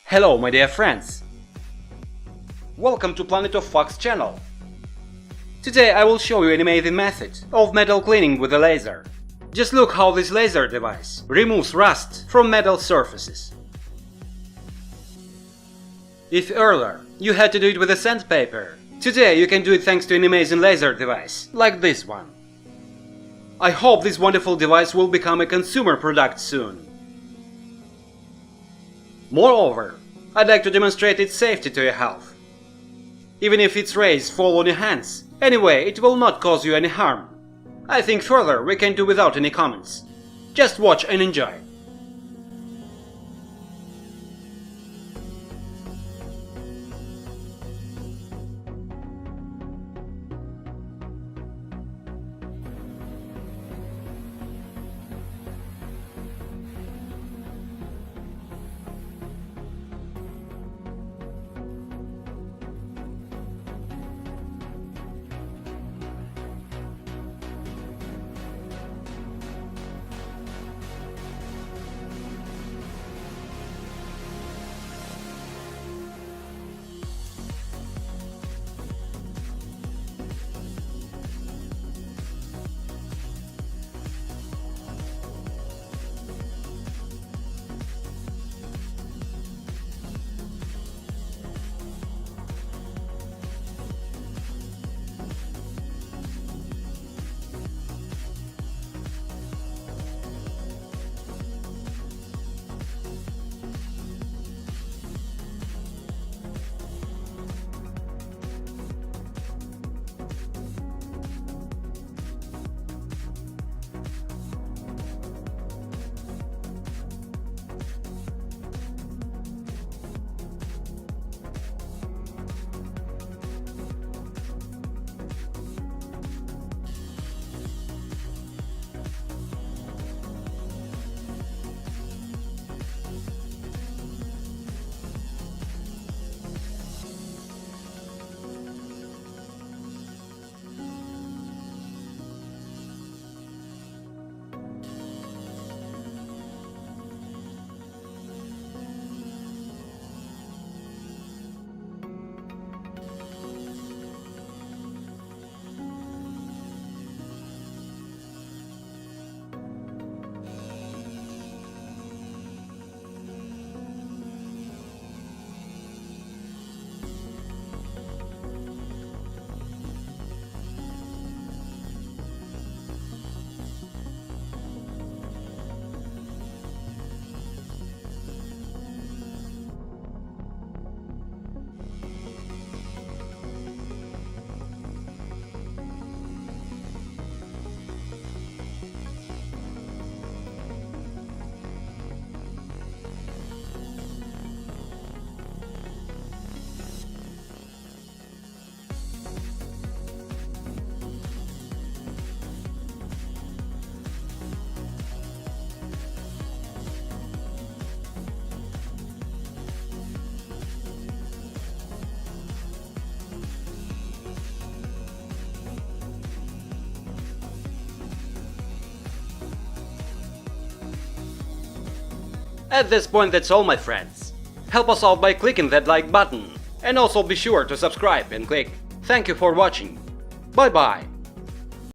Hello, my dear friends! Welcome to Planet of Fox channel. Today I will show you an amazing method of metal cleaning with a laser. Just look how this laser device removes rust from metal surfaces. If earlier you had to do it with a sandpaper, today you can do it thanks to an amazing laser device, like this one. I hope this wonderful device will become a consumer product soon. Moreover, I'd like to demonstrate its safety to your health. Even if its rays fall on your hands, anyway, it will not cause you any harm. I think further we can do without any comments. Just watch and enjoy. At this point, that's all, my friends. Help us out by clicking that like button, and also be sure to subscribe and click. Thank you for watching. Bye bye.